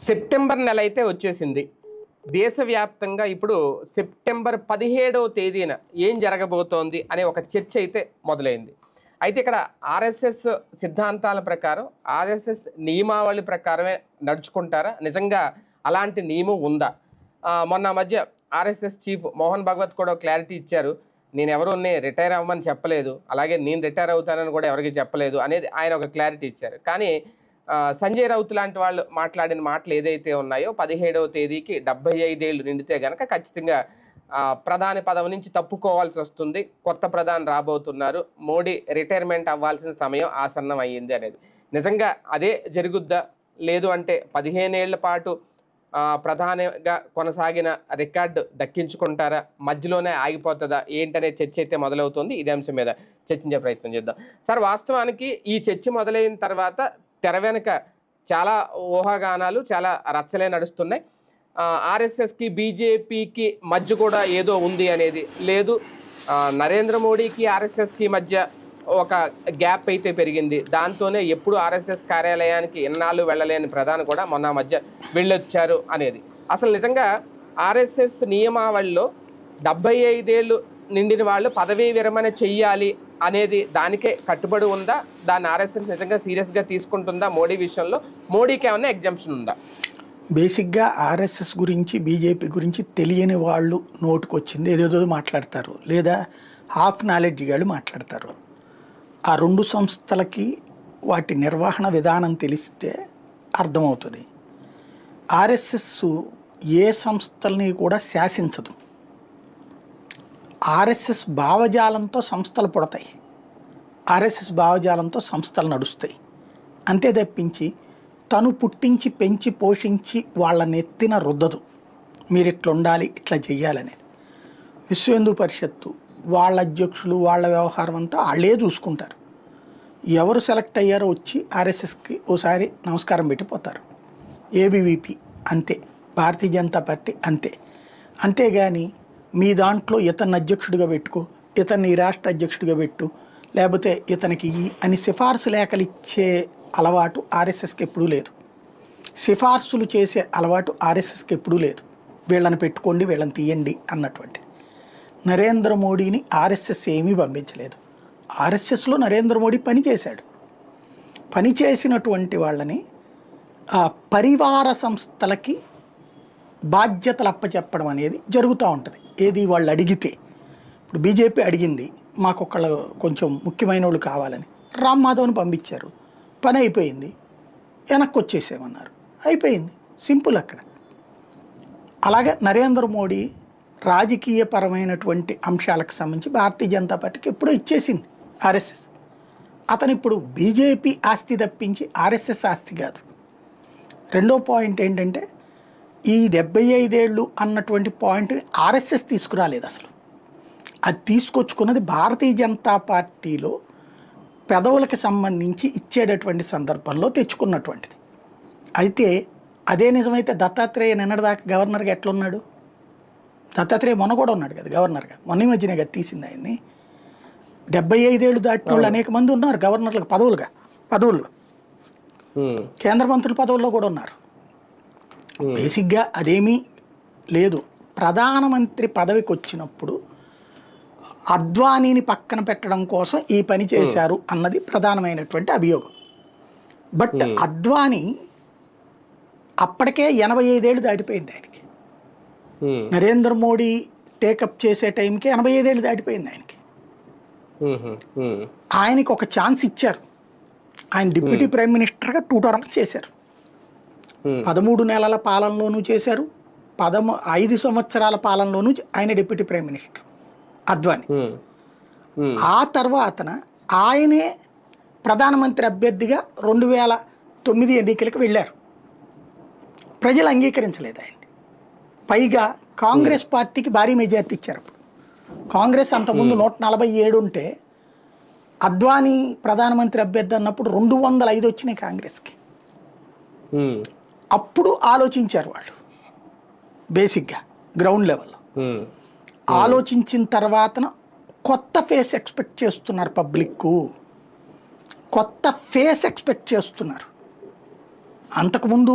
September నెల అయితే వచ్చేసింది. దేశవ్యాప్తంగా ఇప్పుడు సెప్టెంబర్ 17వ తేదీన ఏం జరగబోతోంది అనే ఒక చర్చ అయితే మొదలైంది. అయితే ఇక్కడ ఆర్ఎస్ఎస్ సిద్ధాంతాల ప్రకారం, ఆర్ఎస్ఎస్ నియమావళి ప్రకారమే నడుచుకుంటారా? నిజంగా అలాంటి నియమం ఉందా? మొన్న మధ్య ఆర్ఎస్ఎస్ చీఫ్ మోహన్ భగవత్ కూడా క్లారిటీ ఇచ్చారు. నేను ఎవరుని రిటైర్ అవ్వమని చెప్పలేదు, అలాగే నేను రిటైర్ అవుతానని కూడా ఎవరికి చెప్పలేదు అనేది ఆయన ఒక క్లారిటీ ఇచ్చారు. కానీ సంజయ్ రౌత్ లాంటి వాళ్ళు మాట్లాడిన మాటలు ఏదైతే ఉన్నాయో 17వ తేదీకి 75 ఏళ్ళు నిండితే గనక ఖచ్చితంగా ప్రధాని పదవి నుంచి తప్పుకోవాల్సి వస్తుంది, కొత్త ప్రధాని రాబోతున్నారు, మోడీ రిటైర్మెంట్ అవ్వాల్సిన సమయం ఆసన్నం అయ్యింది అనేది నిజంగా అదే జరుగుద్దా? లేదు అంటే 15 ఏళ్ల పాటు ప్రధానిగా కొనసాగిన రికార్డు దక్కించుకుంటారా? మధ్యలోనే ఆగిపోతుందా? ఏంటనే చర్చ అయితే మొదలవుతుంది. ఇదే అంశం మీద చర్చించే ప్రయత్నం చేద్దాం. సార్, వాస్తవానికి ఈ చర్చ మొదలైన తర్వాత తెర వెనుక చాలా ఊహాగానాలు, చాలా రచ్చలే నడుస్తున్నాయి. ఆర్ఎస్ఎస్కి బీజేపీకి మధ్య కూడా ఏదో ఉంది అనేది లేదు. నరేంద్ర మోడీకి ఆర్ఎస్ఎస్కి మధ్య ఒక గ్యాప్ అయితే పెరిగింది. దాంతోనే ఎప్పుడు ఆర్ఎస్ఎస్ కార్యాలయానికి ఎన్నాళ్ళు వెళ్ళలేని ప్రధాని కూడా మొన్న మధ్య వెళ్ళొచ్చారు అనేది. అసలు నిజంగా ఆర్ఎస్ఎస్ నియమావళిలో 75 ఏళ్ళు నిండిన వాళ్ళు పదవీ విరమణ చెయ్యాలి అనేది దానికే కట్టుబడి ఉందా? దాన్ని ఆర్ఎస్ఎస్ నిజంగా సీరియస్గా తీసుకుంటుందా? మోడీ విషయంలో మోడీకి ఏమన్నా ఎగ్జంప్షన్ ఉందా? బేసిక్గా ఆర్ఎస్ఎస్ గురించి, బీజేపీ గురించి తెలియని వాళ్ళు నోటుకొచ్చింది ఏదేదో మాట్లాడతారు, లేదా హాఫ్ నాలెడ్జ్ గాళ్ళు మాట్లాడతారు. ఆ రెండు సంస్థలకి వాటి నిర్వహణ విధానం తెలిస్తే అర్థమవుతుంది. ఆర్ఎస్ఎస్ ఏ సంస్థల్ని కూడా శాసించదు. ఆర్ఎస్ఎస్ భావజాలంతో సంస్థలు పుడతాయి, ఆర్ఎస్ఎస్ భావజాలంతో సంస్థలు నడుస్తాయి. అంతే తప్పించి తను పుట్టించి పెంచి పోషించి వాళ్ళ నెత్తిన రుద్దదు, మీరు ఇట్లా ఉండాలి, ఇట్లా చెయ్యాలనేది. విశ్వ హిందూ పరిషత్తు వాళ్ళ అధ్యక్షులు, వాళ్ళ వ్యవహారం అంతా వాళ్ళే చూసుకుంటారు. ఎవరు సెలెక్ట్ అయ్యారో వచ్చి ఆర్ఎస్ఎస్కి ఓసారి నమస్కారం పెట్టిపోతారు. ఏబీవీపీ అంతే, భారతీయ జనతా పార్టీ అంతే. అంతేగాని మీ దాంట్లో ఇతన్ని అధ్యక్షుడిగా పెట్టుకో, ఇతన్ని రాష్ట్ర అధ్యక్షుడిగా పెట్టు, లేకపోతే ఇతనికి అని సిఫార్సు లేఖలు ఇచ్చే అలవాటు ఆర్ఎస్ఎస్కి ఎప్పుడూ లేదు. సిఫార్సులు చేసే అలవాటు ఆర్ఎస్ఎస్కి ఎప్పుడూ లేదు. వీళ్ళని పెట్టుకోండి, వీళ్ళని తీయండి అన్నటువంటి. నరేంద్ర మోడీని ఆర్ఎస్ఎస్ ఏమీ పంపించలేదు. ఆర్ఎస్ఎస్లో నరేంద్ర మోడీ పనిచేశాడు. పనిచేసినటువంటి వాళ్ళని పరివార సంస్థలకి బాధ్యతలు అప్పచెప్పడం అనేది జరుగుతూ ఉంటుంది. ఏది వాళ్ళు అడిగితే. ఇప్పుడు బీజేపీ అడిగింది, మాకు ఒకళ్ళు కొంచెం ముఖ్యమైన వాళ్ళు కావాలని, రామ్ మాధవ్ని పంపించారు, పని అయిపోయింది, వెనక్కి వచ్చేసేమన్నారు, అయిపోయింది, సింపుల్ అక్కడ. అలాగే నరేంద్ర మోడీ రాజకీయపరమైనటువంటి అంశాలకు సంబంధించి భారతీయ జనతా పార్టీకి ఎప్పుడో ఇచ్చేసింది ఆర్ఎస్ఎస్. అతను ఇప్పుడు బీజేపీ ఆస్తి తప్పించి ఆర్ఎస్ఎస్ ఆస్తి కాదు. రెండో పాయింట్ ఏంటంటే, ఈ 75 ఏళ్ళు అన్నటువంటి పాయింట్ని ఆర్ఎస్ఎస్ తీసుకురాలేదు అసలు. అది తీసుకొచ్చుకున్నది భారతీయ జనతా పార్టీలో పెదవులకు సంబంధించి ఇచ్చేటటువంటి సందర్భంలో తెచ్చుకున్నటువంటిది. అయితే అదే నిజమైతే దత్తాత్రేయ నిన్నటిదాకా గవర్నర్గా ఎట్లున్నాడు? దత్తాత్రేయ మొన్న కూడా ఉన్నాడు కదా గవర్నర్గా, మొన్న ఈ మధ్యనే కదా తీసింది ఆయన్ని. 75 ఏళ్ళు దాటిన వాళ్ళు అనేక మంది ఉన్నారు గవర్నర్లకు పదవుల్లో, కేంద్ర మంత్రుల పదవుల్లో కూడా ఉన్నారు. బేసిక్గా అదేమీ లేదు. ప్రధానమంత్రి పదవికి వచ్చినప్పుడు అద్వానీని పక్కన పెట్టడం కోసం ఈ పని చేశారు అన్నది ప్రధానమైనటువంటి అభియోగం. బట్ అద్వానీ అప్పటికే 85 ఏళ్ళు దాటిపోయింది ఆయనకి. నరేంద్ర మోడీ టేకప్ చేసే టైంకి 85 ఏళ్ళు దాటిపోయింది ఆయనకి. ఆయనకి ఒక ఛాన్స్ ఇచ్చారు. ఆయన డిప్యూటీ ప్రైమ్ మినిస్టర్గా 2 టర్మ్స్ చేశారు. 13 నెలల పాలనలోనూ చేశారు, 5 సంవత్సరాల పాలనలోనూ ఆయన డిప్యూటీ ప్రైమ్ మినిస్టర్ అద్వానీ. ఆ తర్వాతన ఆయనే ప్రధానమంత్రి అభ్యర్థిగా 2009 ఎన్నికలకు వెళ్ళారు. ప్రజలు అంగీకరించలేదు ఆయన్ని. పైగా కాంగ్రెస్ పార్టీకి భారీ మెజార్టీ ఇచ్చారు. అప్పుడు కాంగ్రెస్ అంతకుముందు 147 ఉంటే అద్వానీ ప్రధానమంత్రి అభ్యర్థి అన్నప్పుడు 205 వచ్చినాయి కాంగ్రెస్కి. అప్పుడు ఆలోచించారు వాళ్ళు, బేసిక్గా గ్రౌండ్ లెవెల్లో ఆలోచించిన తర్వాత కొత్త ఫేస్ ఎక్స్పెక్ట్ చేస్తున్నారు. పబ్లిక్ కొత్త ఫేస్ ఎక్స్పెక్ట్ చేస్తున్నారు. అంతకుముందు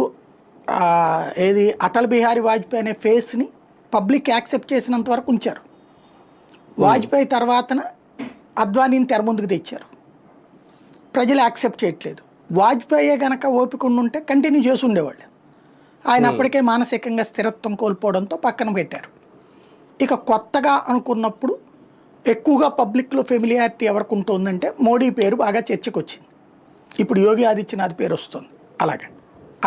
ఏది అటల్ బిహారీ వాజ్పేయి అనే ఫేస్ని పబ్లిక్ యాక్సెప్ట్ చేసినంత వరకు ఉంచారు. వాజ్పేయి తర్వాతన అద్వానీని తెర ముందుకు తెచ్చారు. ప్రజలు యాక్సెప్ట్ చేయట్లేదు. వాజ్పేయి గనక ఓపిక ఉంటే కంటిన్యూ చేసి ఉండేవాళ్ళు. ఆయన అప్పటికే మానసికంగా స్థిరత్వం కోల్పోవడంతో పక్కన పెట్టారు. ఇక కొత్తగా అనుకున్నప్పుడు ఎక్కువగా పబ్లిక్లో ఫెమిలియారిటీ ఎవరికి ఉంటుందంటే మోడీ పేరు బాగా చర్చకు వచ్చింది. ఇప్పుడు యోగి ఆదిత్యనాథ్ పేరు వస్తుంది, అలాగే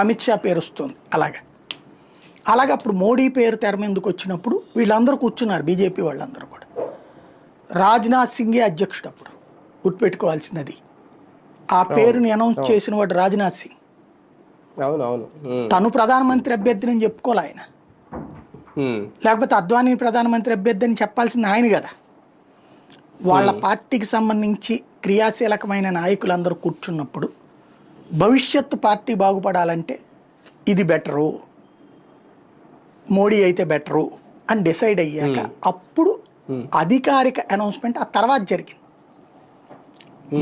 అమిత్ షా పేరు వస్తుంది, అలాగే అప్పుడు మోడీ పేరు తెర మీదకి వచ్చినప్పుడు వీళ్ళందరూ కూర్చున్నారు, బీజేపీ వాళ్ళందరూ కూడా. రాజ్నాథ్ సింగే అధ్యక్షుడు అప్పుడు, గుర్తుపెట్టుకోవాల్సినది. ఆ పేరుని అనౌన్స్ చేసిన వాడు రాజ్నాథ్ సింగ్. తను ప్రధానమంత్రి అభ్యర్థి అని చెప్పుకోవాలి ఆయన, లేకపోతే అద్వానీ ప్రధానమంత్రి అభ్యర్థి అని చెప్పాల్సింది ఆయన కదా. వాళ్ళ పార్టీకి సంబంధించి క్రియాశీలకమైన నాయకులందరూ కూర్చున్నప్పుడు భవిష్యత్తు పార్టీ బాగుపడాలంటే ఇది బెటరు, మోడీ అయితే బెటరు అని డిసైడ్ అయ్యాక అప్పుడు అధికారిక అనౌన్స్మెంట్ ఆ తర్వాత జరిగింది.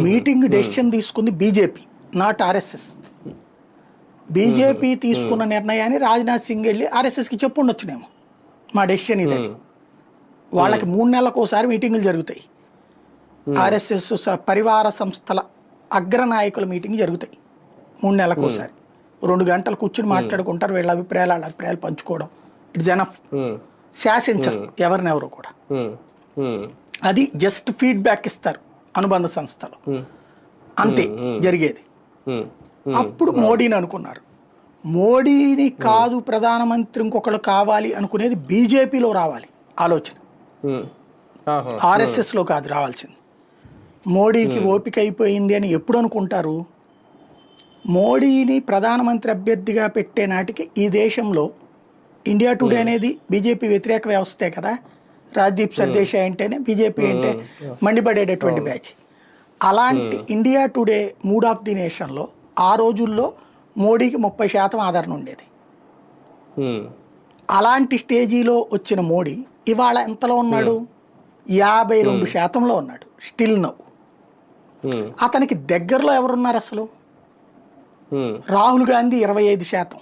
మీటింగ్ డెసిషన్ తీసుకుంది బీజేపీ, నాట్ ఆర్ఎస్ఎస్. బీజేపీ తీసుకున్న నిర్ణయాన్ని రాజ్నాథ్ సింగ్ వెళ్ళి ఆర్ఎస్ఎస్కి చెప్పుండొచ్చునేమో, మా డెసిషన్ ఇదని. వాళ్ళకి 3 నెలలకు ఒకసారి మీటింగులు జరుగుతాయి. ఆర్ఎస్ఎస్ పరివార సంస్థల అగ్రనాయకుల మీటింగ్ జరుగుతాయి 3 నెలలకు ఒకసారి. 2 గంటలు కూర్చుని మాట్లాడుకుంటారు, వీళ్ళ అభిప్రాయాలు పంచుకోవడం. ఇట్స్ ఎనఫ్, శాసించరు ఎవరినెవరు కూడా. అది జస్ట్ ఫీడ్బ్యాక్ ఇస్తారు అనుబంధ సంస్థలు, అంతే జరిగేది. అప్పుడు మోడీని అనుకున్నారు. మోడీని కాదు ప్రధానమంత్రి ఇంకొకళ్ళు కావాలి అనుకునేది బీజేపీలో రావాలి ఆలోచన, ఆర్ఎస్ఎస్లో కాదు రావాల్సింది. మోడీకి ఓపిక అయిపోయింది అని ఎప్పుడు అనుకుంటారు? మోడీని ప్రధానమంత్రి అభ్యర్థిగా పెట్టే నాటికి ఈ దేశంలో ఇండియా టుడే అనేది బీజేపీ వ్యతిరేక వ్యవస్థే కదా. రాజ్దీప్ సర్దేశాయ్ అంటేనే బీజేపీ అంటే మండిపడేటటువంటి బ్యాచ్. అలాంటి India today mood of the నేషన్లో ఆ రోజుల్లో మోడీకి 30% ఆదరణ ఉండేది. అలాంటి స్టేజీలో వచ్చిన మోడీ ఇవాళ ఎంతలో ఉన్నాడు? 52% ఉన్నాడు స్టిల్ నౌ. అతనికి దగ్గరలో ఎవరున్నారు అసలు? రాహుల్ గాంధీ 25%.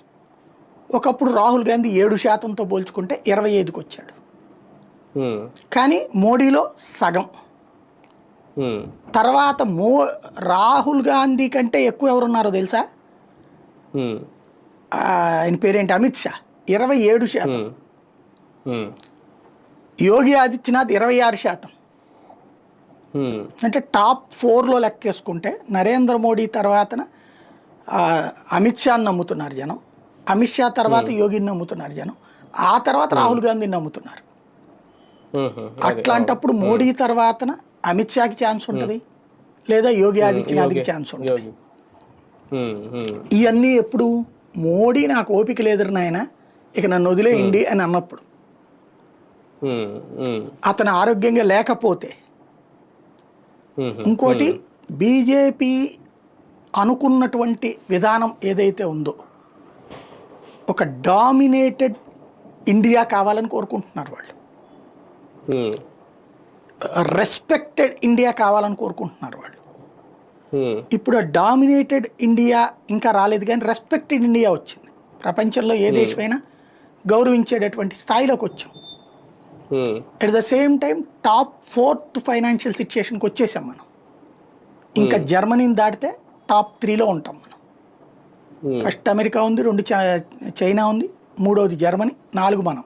ఒకప్పుడు రాహుల్ గాంధీ 7%తో పోల్చుకుంటే 25కి వచ్చాడు. కానీ మోడీలో సగం. తర్వాత రాహుల్ గాంధీ కంటే ఎక్కువ ఎవరున్నారో తెలుసా? ఆయన పేరేంటి, అమిత్ షా 27%. యోగి ఆదిత్యనాథ్ 26%. అంటే టాప్ 4లో లెక్కేసుకుంటే నరేంద్ర మోడీ తర్వాతన అమిత్ షాని నమ్ముతున్నారు జనం, అమిత్ షా తర్వాత యోగిని నమ్ముతున్నారు జనం, ఆ తర్వాత రాహుల్ గాంధీని నమ్ముతున్నారు. అట్లాంటప్పుడు మోడీ తర్వాతన అమిత్ షాకి ఛాన్స్ ఉంటుంది, లేదా యోగి ఆదిత్యనాథ్కి ఛాన్స్ ఉంటుంది. ఇవన్నీ ఎప్పుడు మోడీ నాకు ఓపిక లేదురు నాయన ఇక నన్ను వదిలేయండి అని అన్నప్పుడు, అతను ఆరోగ్యంగా లేకపోతే. ఇంకోటి, బీజేపీ అనుకున్నటువంటి విధానం ఏదైతే ఉందో, ఒక డామినేటెడ్ ఇండియా కావాలని కోరుకుంటున్నారు వాళ్ళు, రెస్పెక్టెడ్ ఇండియా కావాలని కోరుకుంటున్నారు వాళ్ళు. ఇప్పుడు ఆ డామినేటెడ్ ఇండియా ఇంకా రాలేదు, కానీ రెస్పెక్టెడ్ ఇండియా వచ్చింది. ప్రపంచంలో ఏ దేశమైనా గౌరవించేటటువంటి స్థాయిలోకి వచ్చాం. At the same time top 4th financial సిచ్యుయేషన్కి వచ్చేసాం మనం. ఇంకా జర్మనీని దాటితే టాప్ 3లో ఉంటాం మనం. ఫస్ట్ అమెరికా ఉంది, 2 చైనా ఉంది, 3వది జర్మనీ, 4 మనం.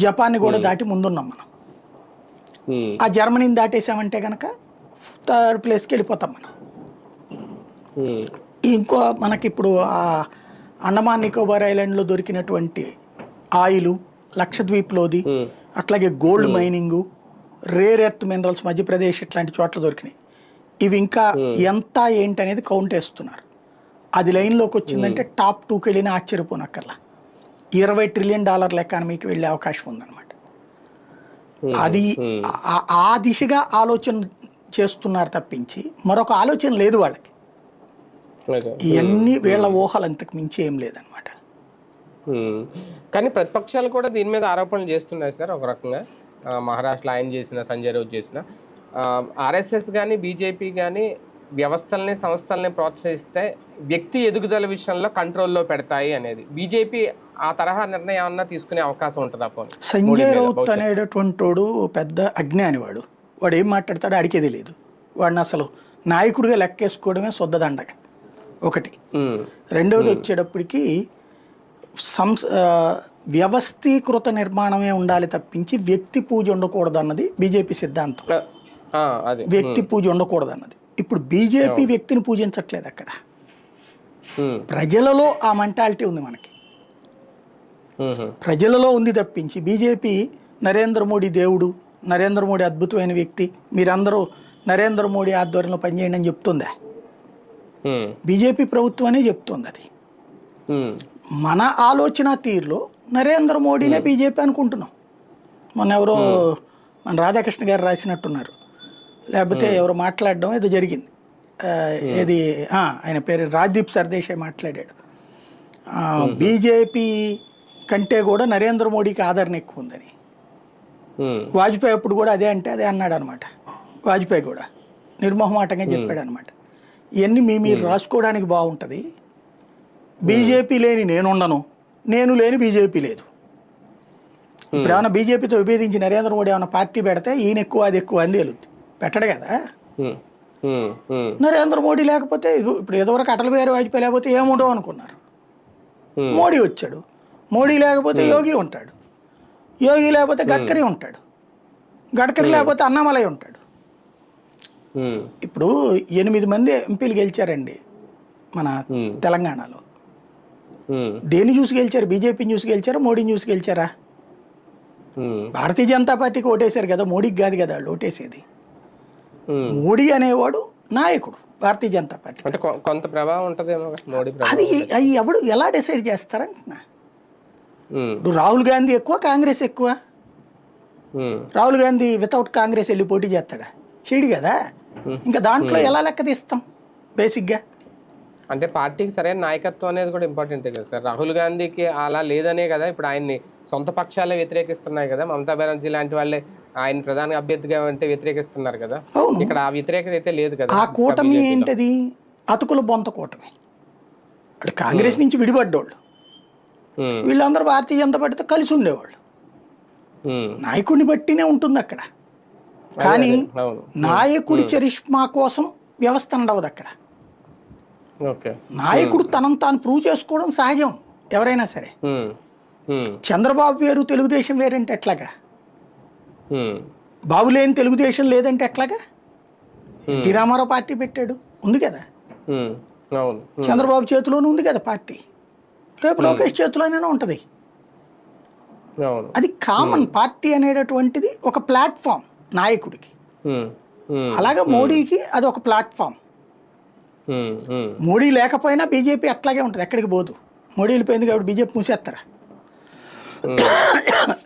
జపాన్ని కూడా దాటి ముందున్నాం మనం. ఆ జర్మనీని దాటేసామంటే కనుక 3rd ప్లేస్కి వెళ్ళిపోతాం మనం. ఇంకో మనకి ఇప్పుడు అండమాన్ నికోబార్ ఐలాండ్లో దొరికినటువంటి ఆయిలు, లక్షద్వీప్లోది, అట్లాగే gold mining, rare earth minerals Madhya Pradesh ఇట్లాంటి చోట్ల దొరికినాయి. ఇవి ఇంకా ఎంత ఏంటి అనేది కౌంట్ వేస్తున్నారు. అది లైన్లోకి వచ్చిందంటే టాప్ 2కి వెళ్ళిన ఆశ్చర్యపోనక్కర్లా. $20 ట్రిలియన్ ఎకానమీకి వెళ్ళే అవకాశం ఉందన్నమాట. అది ఆ దిశగా ఆలోచన చేస్తున్నారు తప్పించి మరొక ఆలోచన లేదు వాళ్ళకి. ఇవన్నీ వీళ్ళ ఊహలు అంతకు మించి ఏం లేదనమాట. కానీ ప్రతిపక్షాలు కూడా దీని మీద ఆరోపణలు చేస్తున్నాయి సార్. ఒక రకంగా మహారాష్ట్రలో ఆయన చేసిన, సంజయ్ రావుత్ చేసిన, ఆర్ఎస్ఎస్ కానీ బీజేపీ కానీ వ్యవస్థల్ని సంస్థల్ని ప్రోత్సహిస్తే వ్యక్తి ఎదుగుదల విషయంలో కంట్రోల్లో పెడతాయి అనేది. బీజేపీ ఆ తరహా నిర్ణయం ఏమన్నా తీసుకునే అవకాశం ఉంటుందా? పోనీ సంజయ్ రౌత్ అనేటటువంటి వాడు పెద్ద అజ్ఞాని. వాడు ఏం మాట్లాడతాడో అడిగేది లేదు. వాడిని అసలు నాయకుడిగా లెక్కేసుకోవడమే శుద్ధదండగా ఒకటి. రెండవది వచ్చేటప్పటికి వ్యవస్థీకృత నిర్మాణమే ఉండాలి తప్పించి వ్యక్తి పూజ ఉండకూడదు అన్నది బీజేపీ సిద్ధాంతం. వ్యక్తి పూజ ఉండకూడదు అన్నది. ఇప్పుడు బీజేపీ వ్యక్తిని పూజించట్లేదు అక్కడ. ప్రజలలో ఆ మెంటాలిటీ ఉంది మనకి, ప్రజలలో ఉంది తప్పించి బీజేపీ నరేంద్ర మోడీ దేవుడు, నరేంద్ర మోడీ అద్భుతమైన వ్యక్తి, మీరందరూ నరేంద్ర మోడీ ఆధ్వర్యంలో పనిచేయండి అని చెప్తుందా? బీజేపీ ప్రభుత్వం అనే చెప్తుంది అది. మన ఆలోచన తీరులో నరేంద్ర మోడీనే బీజేపీ అనుకుంటున్నాం. మొన్న ఎవరో మన రాధాకృష్ణ గారు రాసినట్టున్నారు, లేకపోతే ఎవరు మాట్లాడడం ఏదో జరిగింది. ఏది ఆయన పేరు రాజ్దీప్ సర్దేశాయ్ మాట్లాడాడు. బీజేపీ కంటే కూడా నరేంద్ర మోడీకి ఆదరణ ఎక్కువ ఉందని. వాజ్పేయి అప్పుడు కూడా అదే అంటే అదే అన్నాడు అనమాట. వాజ్పేయి కూడా నిర్మోహమాటంగా చెప్పాడు అనమాట. ఇవన్నీ మీరు రాసుకోవడానికి బాగుంటుంది. బీజేపీ లేని నేనుండను, నేను లేని బీజేపీ లేదు. ఇప్పుడు ఏమైనా బీజేపీతో విభేదించి నరేంద్ర మోడీ ఏమైనా పార్టీ పెడితే ఈయన ఎక్కువ అది ఎక్కువ అని తేలుద్ది. పెట్టడు కదా. నరేంద్ర మోడీ లేకపోతే ఇప్పుడు ఎదువరకు అటల్ బిహారీ వాజ్పేయి లేకపోతే ఏముండవు అనుకున్నారు. మోడీ వచ్చాడు. మోడీ లేకపోతే యోగి ఉంటాడు, యోగి లేకపోతే గడ్కరీ ఉంటాడు, గడ్కరీ లేకపోతే అన్నామలై ఉంటాడు. ఇప్పుడు 8 మంది ఎంపీలు గెలిచారండి మన తెలంగాణలో. దేన్ని చూసి గెలిచారు? బీజేపీని చూసి గెలిచారా, మోడీని చూసి గెలిచారా? భారతీయ జనతా పార్టీకి ఓటేశారు కదా, మోడీకి కాదు కదా వాళ్ళు ఓటేసేది. మోడీ అనేవాడు నాయకుడు భారతీయ జనతా పార్టీ. కొంత ప్రభావం ఉంటదేమో మోడీ. అది ఎవడు ఎలా డిసైడ్ చేస్తారంటున్నా. ఇప్పుడు రాహుల్ గాంధీ ఎక్కువ, కాంగ్రెస్ ఎక్కువ. రాహుల్ గాంధీ వితౌట్ కాంగ్రెస్ వెళ్ళి పోటీ చేస్తాడా? చేయడు కదా. ఇంకా దాంట్లో ఎలా లెక్క తీస్తాం బేసిక్గా? అంటే పార్టీకి సరైన నాయకత్వం అనేది కూడా ఇంపార్టెంటే కదా సార్. రాహుల్ గాంధీకి అలా లేదనే కదా ఇప్పుడు ఆయన్ని సొంత పక్షాలే వ్యతిరేకిస్తున్నాయి కదా. మమతా బెనర్జీ లాంటి వాళ్ళే ఆయన ప్రధాన అభ్యర్థిగా అంటే వ్యతిరేకిస్తున్నారు కదా. ఇక్కడ ఆ వ్యతిరేకత అయితే లేదు కదా. ఆ కూటమి ఏంటది? అతుకుల బొంత కూటమి. అంటే కాంగ్రెస్ నుంచి విడిపడ్డోళ్ళు, వీళ్ళందరూ భారతీయ జనతా పార్టీతో కలిసి ఉండేవాళ్ళు. నాయకుడిని బట్టినే ఉంటుంది అక్కడ. కానీ నాయకుడి చరిష్మా కోసం వ్యవస్థ ఉండవదు అక్కడ. నాయకుడు తనను తాను ప్రూవ్ చేసుకోవడం సహజం ఎవరైనా సరే. చంద్రబాబు వేరు, తెలుగుదేశం వేరంటే ఎట్లాగా? బాబు లేని తెలుగుదేశం లేదంటే ఎట్లాగా? ఎన్టీ రామారావు పార్టీ పెట్టాడు, ఉంది కదా. చంద్రబాబు చేతిలోనే ఉంది కదా పార్టీ, రేపు లోకేష్ చేతిలోనే ఉంటుంది. అది కామన్. పార్టీ అనేటటువంటిది ఒక ప్లాట్ఫామ్ నాయకుడికి. అలాగే మోడీకి అది ఒక ప్లాట్ఫామ్. మోడీ లేకపోయినా బీజేపీ అట్లాగే ఉంటుంది, ఎక్కడికి పోదు. మోడీ వెళ్ళిపోయింది కాబట్టి బీజేపీ మూసేస్తారా?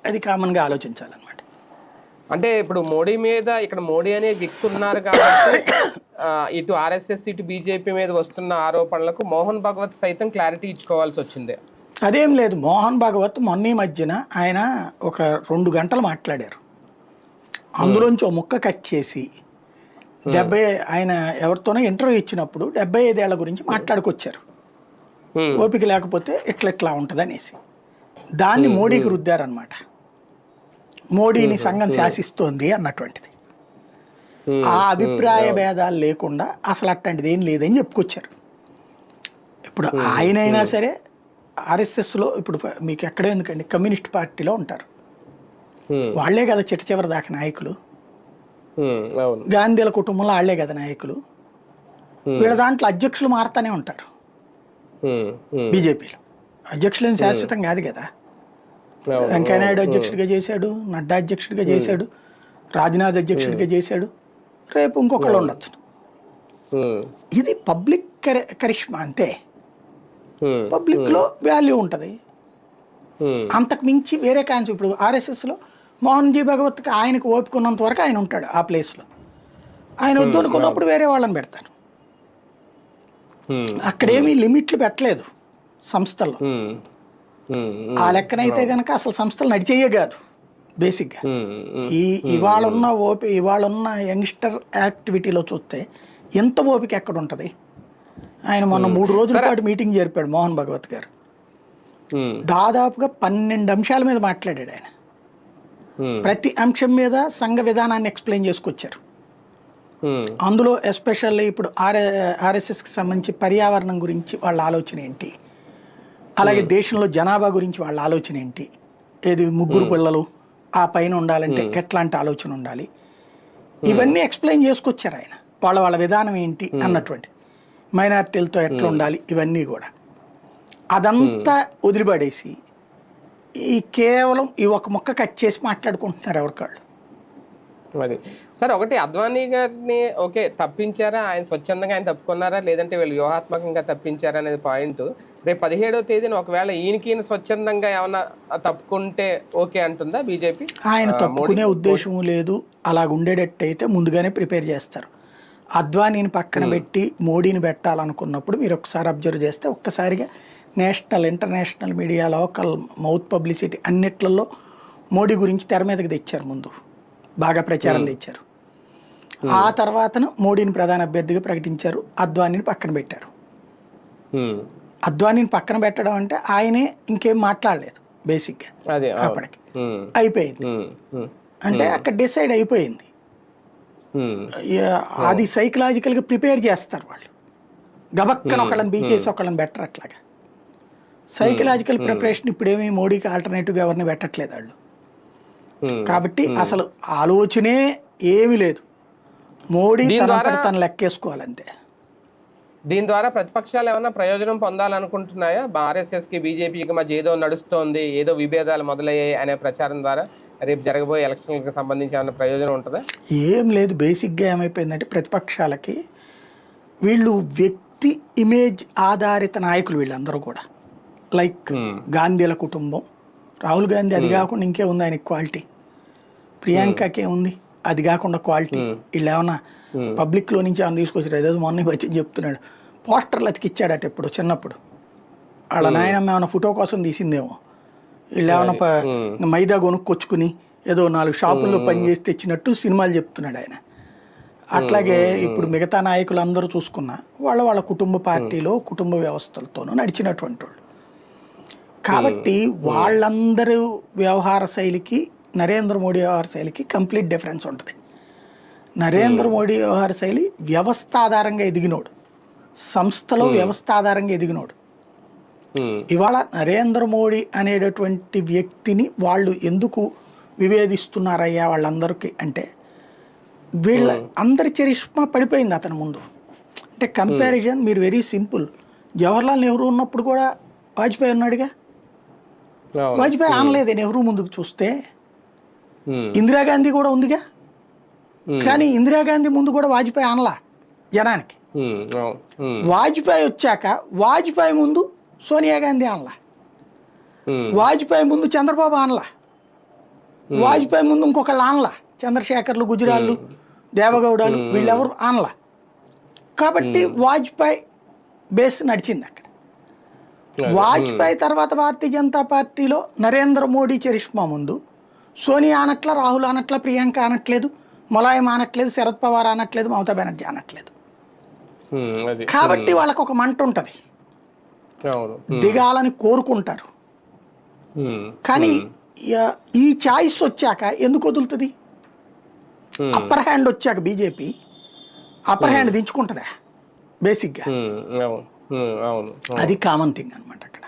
అది కామన్గా ఆలోచించాలన్నమాట. అంటే ఇప్పుడు మోడీ మీద ఇక్కడ మోడీ అనే వ్యక్తి ఉన్నారు కాబట్టి ఇటు ఆర్ఎస్ఎస్ ఇటు బీజేపీ మీద వస్తున్న ఆరోపణలకు మోహన్ భగవత్ సైతం క్లారిటీ ఇచ్చుకోవాల్సి వచ్చింది. అదేం లేదు. మోహన్ భగవత్ మొన్న మధ్యన ఆయన ఒక 2 గంటలు మాట్లాడారు. అందులోంచి ఒక ముక్క కట్ చేసి ఆయన ఎవరితోనో ఇంటర్వ్యూ ఇచ్చినప్పుడు 75 ఏళ్ల గురించి మాట్లాడుకొచ్చారు. ఓపిక లేకపోతే ఇట్లా ఉంటుంది అనేసి దాన్ని మోడీకి రుద్దారనమాట. మోడీని సంఘం శాసిస్తోంది అన్నటువంటిది. ఆ అభిప్రాయ భేదాలు లేకుండా అసలు అట్లాంటిది ఏం లేదని చెప్పుకొచ్చారు. ఇప్పుడు ఆయనైనా సరే ఆర్ఎస్ఎస్లో ఇప్పుడు మీకు ఎక్కడే ఎందుకండి, కమ్యూనిస్ట్ పార్టీలో ఉంటారు. వాళ్లే కదా చివరి దాకా నాయకులు. గాంధీల కుటుంబంలో వాళ్లే కదా నాయకులు. వీళ్ళ దాంట్లో అధ్యక్షులు మారుతానే ఉంటారు. బీజేపీలో అధ్యక్షులు ఏం శాశ్వతం కాదు కదా. వెంకయ్యనాయుడు అధ్యక్షుడిగా చేశాడు, నడ్డా అధ్యక్షుడిగా చేశాడు, రాజ్నాథ్ అధ్యక్షుడిగా చేశాడు, రేపు ఇంకొకళ్ళు ఉండొచ్చు. ఇది పబ్లిక్ కరిష్మా అంతే. పబ్లిక్లో వాల్యూ ఉంటుంది. అంతకు మించి వేరే కాన్సెప్ట్. ఇప్పుడు ఆర్ఎస్ఎస్లో మోహన్ జీ భగవత్కి ఆయనకు ఓపుకున్నంత వరకు ఆయన ఉంటాడు ఆ ప్లేస్లో. ఆయన వద్దు అనుకున్నప్పుడు వేరే వాళ్ళని పెడతారు. అక్కడేమీ లిమిట్లు పెట్టలేదు సంస్థల్లో. ఆ లెక్కనైతే కనుక అసలు సంస్థలు నడిచేయే కాదు బేసిక్గా. ఇవాళ ఉన్న యంగ్స్టర్ యాక్టివిటీలో చూస్తే ఎంత ఓపిక ఎక్కడ ఉంటుంది? ఆయన మొన్న 3 రోజుల పాటు మీటింగ్ జరిపాడు మోహన్ భగవత్ గారు. దాదాపుగా 12 అంశాల మీద మాట్లాడాడు ఆయన. ప్రతి అంశం మీద సంఘ విధానాన్ని ఎక్స్ప్లెయిన్ చేసుకొచ్చారు. అందులో ఎస్పెషల్లీ ఇప్పుడు ఆర్ఎస్ఎస్కి సంబంధించి పర్యావరణం గురించి వాళ్ళ ఆలోచన ఏంటి, అలాగే దేశంలో జనాభా గురించి వాళ్ళ ఆలోచన ఏంటి, ఏది 3 పిల్లలు ఆ పైన ఉండాలంటే ఎట్లాంటి ఆలోచన ఉండాలి, ఇవన్నీ ఎక్స్ప్లెయిన్ చేసుకొచ్చారు ఆయన. వాళ్ళ విధానం ఏంటి అన్నటువంటి, మైనారిటీలతో ఎట్లా ఉండాలి, ఇవన్నీ కూడా అదంతా వదిలిపడేసి ఈ కేవలం ఈ ఒక మొక్క కట్ చేసి మాట్లాడుకుంటున్నారు ఎవరికాళ్ళు. అది సరే, ఒకటి అద్వానీ గారిని ఓకే తప్పించారా, ఆయన స్వచ్ఛందంగా ఆయన తప్పుకున్నారా, లేదంటే వీళ్ళు వ్యూహాత్మకంగా తప్పించారా అనేది పాయింట్. రేపు 17వ తేదీన ఒకవేళ ఈయన స్వచ్ఛందంగా ఏమన్నా తప్పుకుంటే ఓకే అంటుందా బీజేపీ? ఆయన తప్పుకునే ఉద్దేశం లేదు. అలాగ ఉండేటట్టయితే ముందుగానే ప్రిపేర్ చేస్తారు. అద్వానీని పక్కన పెట్టి మోడీని పెట్టాలనుకున్నప్పుడు మీరు ఒకసారి అబ్జర్వ్ చేస్తే ఒక్కసారిగా national international media local mouth publicity అన్నిట్లలో మోడీ గురించి తెర మీదకి తెచ్చారు, ముందు బాగా ప్రచారం తెచ్చారు. ఆ తర్వాతను మోడీని ప్రధాన అభ్యర్థిగా ప్రకటించారు, అద్వానీని పక్కన పెట్టారు. అద్వానీని పక్కన పెట్టడం అంటే ఆయనే ఇంకేం మాట్లాడలేదు బేసిక్గా, అప్పటికి అయిపోయింది. అంటే అక్కడ డిసైడ్ అయిపోయింది. అది సైకలాజికల్గా ప్రిపేర్ చేస్తారు వాళ్ళు, గబక్కన ఒకళ్ళని బీకేసి ఒకళ్ళని బెటర్ అట్లాగా. సైకలాజికల్ ప్రిపరేషన్ ఇప్పుడేమీ మోడీకి ఆల్టర్నేటివ్గా ఎవరిని పెట్టట్లేదు వాళ్ళు. కాబట్టి అసలు ఆలోచనే ఏమీ లేదు, మోడీ తను లెక్కేసుకోవాలంతే. దీని ద్వారా ప్రతిపక్షాలు ఏమైనా ప్రయోజనం పొందాలనుకుంటున్నాయా? ఆర్ఎస్ఎస్కి బీజేపీకి మధ్య ఏదో నడుస్తోంది, ఏదో విభేదాలు మొదలయ్యాయి అనే ప్రచారం ద్వారా రేపు జరగబోయే ఎలక్షన్లకు సంబంధించి ఏమైనా ప్రయోజనం ఉంటుందా? ఏం లేదు. బేసిక్గా ఏమైపోయిందంటే ప్రతిపక్షాలకి వీళ్ళు వ్యక్తి ఇమేజ్ ఆధారిత నాయకులు, వీళ్ళందరూ కూడా లైక్ గాంధీల కుటుంబం, రాహుల్ గాంధీ అది కాకుండా ఇంకే ఉంది ఆయనకి క్వాలిటీ, ప్రియాంకకే ఉంది అది కాకుండా క్వాలిటీ. వీళ్ళు ఏమన్నా పబ్లిక్లో నుంచి ఏమైనా తీసుకొచ్చారు? ఏదో మొన్న వచ్చి చెప్తున్నాడు, పోస్టర్లు అతికిచ్చాడట ఎప్పుడు చిన్నప్పుడు, వాళ్ళ నాయనమ్మ ఏమైనా ఫోటో కోసం తీసిందేమో, వీళ్ళు ఏమైనా మైదా కొనుక్కొచ్చుకుని ఏదో 4 షాపుల్లో పనిచేసి తెచ్చినట్టు సినిమాలు చెప్తున్నాడు ఆయన. అట్లాగే ఇప్పుడు మిగతా నాయకులు అందరూ చూసుకున్నా వాళ్ళ కుటుంబ పార్టీలో కుటుంబ వ్యవస్థలతోనూ నడిచినటువంటి వాళ్ళు. కాబట్టి వాళ్ళందరూ వ్యవహార శైలికి నరేంద్ర మోడీ వ్యవహార శైలికి కంప్లీట్ డిఫరెన్స్ ఉంటుంది. నరేంద్ర మోడీ వ్యవహార శైలి వ్యవస్థ ఆధారంగా ఎదిగినోడు, సంస్థలో వ్యవస్థ ఆధారంగా ఎదిగినోడు. ఇవాళ నరేంద్ర మోడీ అనేటటువంటి వ్యక్తిని వాళ్ళు ఎందుకు విభేదిస్తున్నారయ్యా వాళ్ళందరికీ అంటే, వీళ్ళ అందరి చరిష్మా పడిపోయింది అతని ముందు. అంటే కంపారిజన్ మీరు వెరీ సింపుల్, జవహర్లాల్ నెహ్రూ ఉన్నప్పుడు కూడా వాజ్పేయి ఉన్నాడుగా, వాజ్పేయి ఆనలేదే నెహ్రూ ముందుకు చూస్తే. ఇందిరాగాంధీ కూడా ఉందిగా, కానీ ఇందిరాగాంధీ ముందు కూడా వాజ్పేయి ఆనలా జనానికి. వాజ్పేయి వచ్చాక వాజ్పేయి ముందు సోనియా గాంధీ ఆనలా, వాజ్పేయి ముందు చంద్రబాబు ఆనలా, వాజ్పేయి ముందు ఇంకొకళ్ళు ఆనలా, చంద్రశేఖర్లు, గుజరాళ్ళు, దేవగౌడాలు వీళ్ళెవరు ఆనలా. కాబట్టి వాజ్పేయి బేస్ నడిచింది అక్కడ. వాజ్పేయి తర్వాత భారతీయ జనతా పార్టీలో నరేంద్ర మోడీ చరిష్మా ముందు సోనియా అనట్ల, రాహుల్ అనట్ల, ప్రియాంక అనట్లేదు, ములాయం అనట్లేదు, శరద్ పవార్ అనట్లేదు, మమతా బెనర్జీ అనట్లేదు. కాబట్టి వాళ్ళకు ఒక మంట ఉంటుంది, దిగాలని కోరుకుంటారు. కానీ ఈ చాయిస్ వచ్చాక ఎందుకు వదులుతుంది? అప్పర్ హ్యాండ్ వచ్చాక బీజేపీ అప్పర్ హ్యాండ్ దించుకుంటుందా బేసిక్గా? అది కామన్ థింగ్ అనమాట అక్కడ.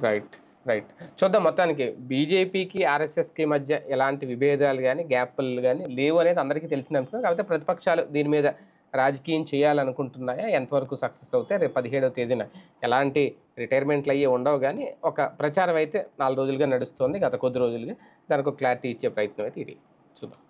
రైట్ రైట్ చూద్దాం. మొత్తానికి బీజేపీకి ఆర్ఎస్ఎస్కి మధ్య ఎలాంటి విభేదాలు కానీ గ్యాప్లు కానీ లేవు అనేది అందరికీ తెలిసిన అంశం. కాకపోతే ప్రతిపక్షాలు దీని మీద రాజకీయం చేయాలనుకుంటున్నాయా, ఎంతవరకు సక్సెస్ అవుతాయి? రేపు 17వ తేదీన ఎలాంటి రిటైర్మెంట్లు అయ్యి ఉండవు, కానీ ఒక ప్రచారం అయితే 4 రోజులుగా నడుస్తుంది, గత కొద్ది రోజులుగా. దానికి ఒక క్లారిటీ ఇచ్చే ప్రయత్నం అయితే ఇది చూద్దాం.